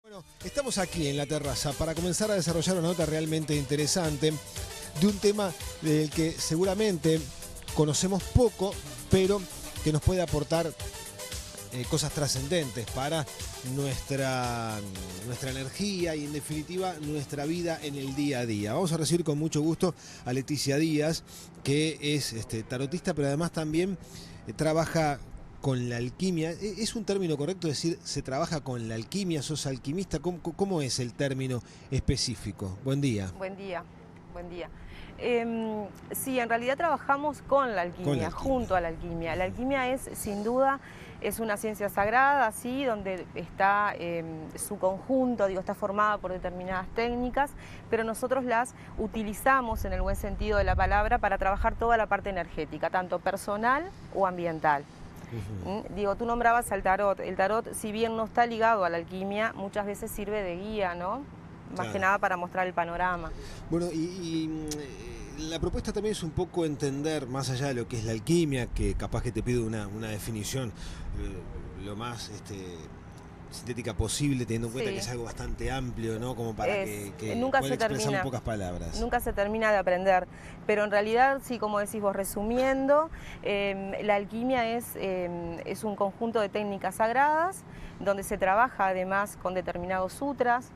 Bueno, estamos aquí en la terraza para comenzar a desarrollar una nota realmente interesante de un tema del que seguramente conocemos poco, pero que nos puede aportar cosas trascendentes para nuestra energía y en definitiva nuestra vida en el día a día. Vamos a recibir con mucho gusto a Leticia Díaz, que es tarotista, pero además también trabaja con la alquimia. ¿Es un término correcto decir se trabaja con la alquimia? ¿Sos alquimista? ¿Cómo es el término específico? Buen día. Buen día, buen día. Sí, en realidad trabajamos con la alquimia, junto a la alquimia. La alquimia es, sin duda, es una ciencia sagrada, ¿sí? Donde está su conjunto, está formada por determinadas técnicas, pero nosotros las utilizamos en el buen sentido de la palabra para trabajar toda la parte energética, tanto personal o ambiental. Tú nombrabas al tarot. El tarot, si bien no está ligado a la alquimia, muchas veces sirve de guía, ¿no? Más que nada para mostrar el panorama. Bueno, la propuesta también es un poco entender, más allá de lo que es la alquimia, que capaz que te pido una definición lo más sintética posible, teniendo en cuenta que es algo bastante amplio, ¿no? Como para que nunca pueda se expresar termina, en pocas palabras. Nunca se termina de aprender, pero en realidad, sí, como decís vos, resumiendo, la alquimia es un conjunto de técnicas sagradas donde se trabaja además con determinados sutras.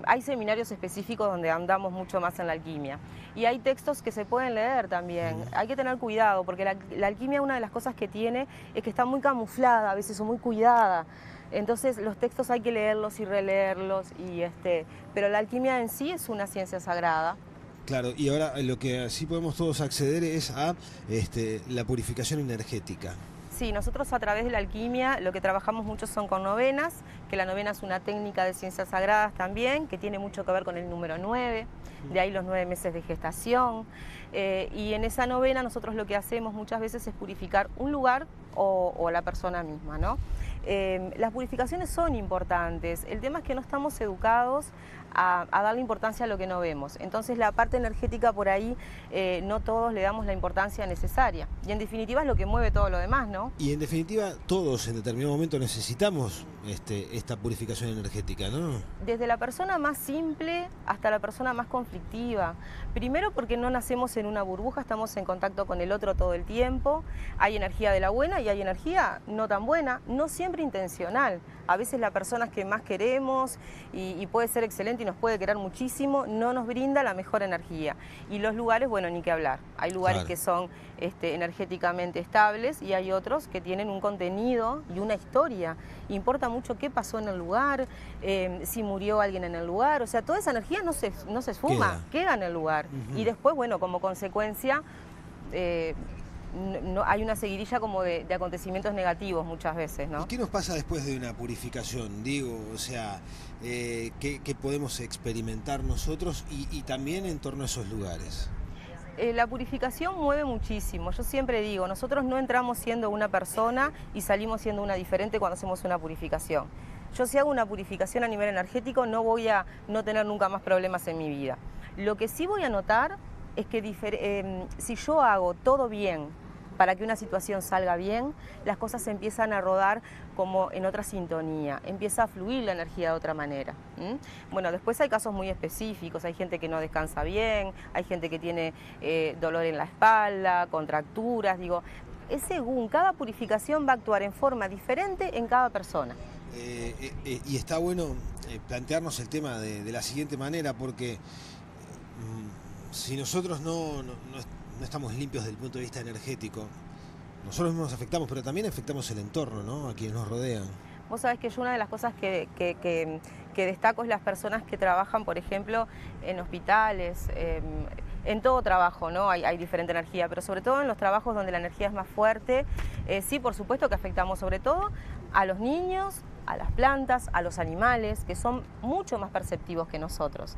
Hay seminarios específicos donde andamos mucho más en la alquimia y hay textos que se pueden leer también. Hay que tener cuidado porque la alquimia, una de las cosas que tiene es que está muy camuflada a veces o muy cuidada. Entonces los textos hay que leerlos y releerlos, pero la alquimia en sí es una ciencia sagrada. Claro, y ahora lo que sí podemos todos acceder es a la purificación energética. Sí, nosotros a través de la alquimia lo que trabajamos mucho son con novenas, que la novena es una técnica de ciencias sagradas también, que tiene mucho que ver con el número 9, de ahí los 9 meses de gestación. Y en esa novena nosotros lo que hacemos muchas veces es purificar un lugar o la persona misma, ¿no? Las purificaciones son importantes, el tema es que no estamos educados a darle importancia a lo que no vemos. Entonces la parte energética por ahí no todos le damos la importancia necesaria. Y en definitiva es lo que mueve todo lo demás, ¿no? Y en definitiva todos en determinado momento necesitamos esta purificación energética, ¿no? Desde la persona más simple hasta la persona más conflictiva. Primero porque no nacemos en una burbuja, estamos en contacto con el otro todo el tiempo. Hay energía de la buena y hay energía no tan buena, no siempre intencional. A veces la persona que más queremos y puede ser excelente y nos puede querer muchísimo, no nos brinda la mejor energía. Y los lugares, bueno, ni que hablar. Hay lugares que son energéticamente estables y hay otros que tienen un contenido y una historia. Importa mucho qué pasó en el lugar, si murió alguien en el lugar. O sea, toda esa energía no se esfuma, queda en el lugar. Y después, bueno, como consecuencia, hay una seguidilla como de acontecimientos negativos muchas veces, ¿no? ¿Y qué nos pasa después de una purificación? Digo, o sea, ¿qué podemos experimentar nosotros y también en torno a esos lugares? La purificación mueve muchísimo. Yo siempre digo, nosotros no entramos siendo una persona y salimos siendo una diferente cuando hacemos una purificación. Yo si hago una purificación a nivel energético no voy a no tener nunca más problemas en mi vida. Lo que sí voy a notar es que si yo hago todo bien para que una situación salga bien, las cosas empiezan a rodar como en otra sintonía, empieza a fluir la energía de otra manera. Bueno, después hay casos muy específicos, hay gente que no descansa bien, hay gente que tiene dolor en la espalda, contracturas, es según, cada purificación va a actuar en forma diferente en cada persona. Y está bueno plantearnos el tema de la siguiente manera, porque si nosotros no estamos limpios desde el punto de vista energético, nosotros mismos nos afectamos, pero también afectamos el entorno, ¿no? A quienes nos rodean. Vos sabés que yo una de las cosas que destaco es las personas que trabajan, por ejemplo, en hospitales, en todo trabajo, ¿no? Hay diferente energía, pero sobre todo en los trabajos donde la energía es más fuerte, sí, por supuesto que afectamos sobre todo a los niños, a las plantas, a los animales, que son mucho más perceptivos que nosotros.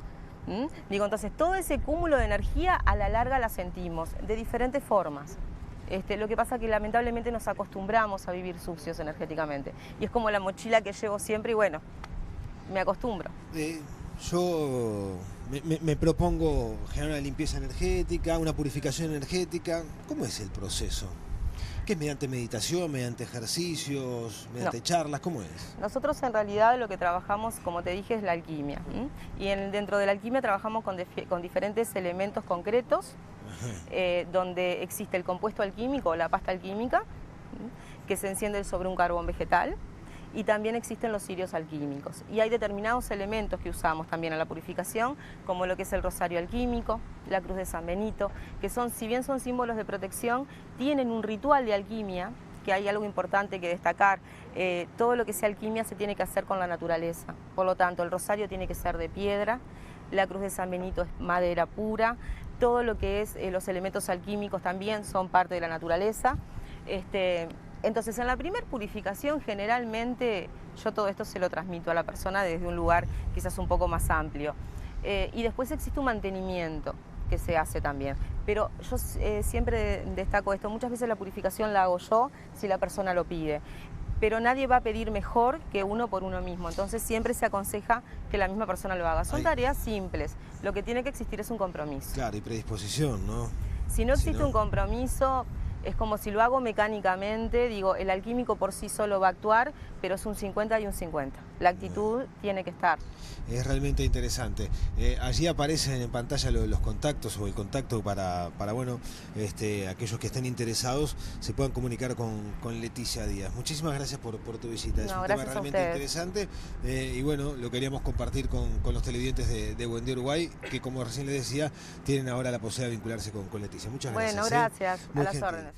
Entonces todo ese cúmulo de energía a la larga la sentimos de diferentes formas. Lo que pasa es que lamentablemente nos acostumbramos a vivir sucios energéticamente. Y es como la mochila que llevo siempre y bueno, me acostumbro. Yo me propongo generar una limpieza energética, una purificación energética. ¿Cómo es el proceso? ¿Qué es mediante meditación, mediante ejercicios, mediante charlas? ¿Cómo es? Nosotros en realidad lo que trabajamos, como te dije, es la alquimia. Y dentro de la alquimia trabajamos con diferentes elementos concretos, donde existe el compuesto alquímico o la pasta alquímica, que se enciende sobre un carbón vegetal, y también existen los cirios alquímicos. Y hay determinados elementos que usamos también en la purificación, como lo que es el rosario alquímico, la cruz de San Benito, que son, si bien son símbolos de protección, tienen un ritual de alquimia, que hay algo importante que destacar. Todo lo que sea alquimia se tiene que hacer con la naturaleza. Por lo tanto, el rosario tiene que ser de piedra, la cruz de San Benito es madera pura, todo lo que es los elementos alquímicos también son parte de la naturaleza. Entonces, en la primera purificación, generalmente, yo todo esto se lo transmito a la persona desde un lugar quizás un poco más amplio. Y después existe un mantenimiento que se hace también. Pero yo siempre destaco esto, muchas veces la purificación la hago yo si la persona lo pide. Pero nadie va a pedir mejor que uno por uno mismo. Entonces siempre se aconseja que la misma persona lo haga. Son tareas simples. Lo que tiene que existir es un compromiso. Claro, y predisposición, ¿no? Si no existe un compromiso, es como si lo hago mecánicamente, digo, el alquímico por sí solo va a actuar, pero es un 50 y un 50. La actitud tiene que estar. Es realmente interesante. Allí aparecen en pantalla los contactos o el contacto para bueno, aquellos que estén interesados se puedan comunicar con Leticia Díaz. Muchísimas gracias por tu visita. Es un tema realmente interesante y bueno, lo queríamos compartir con los televidentes de Buen Día Uruguay, que como recién les decía, tienen ahora la posibilidad de vincularse con Leticia. Muchas gracias. Bueno, gracias. A las órdenes.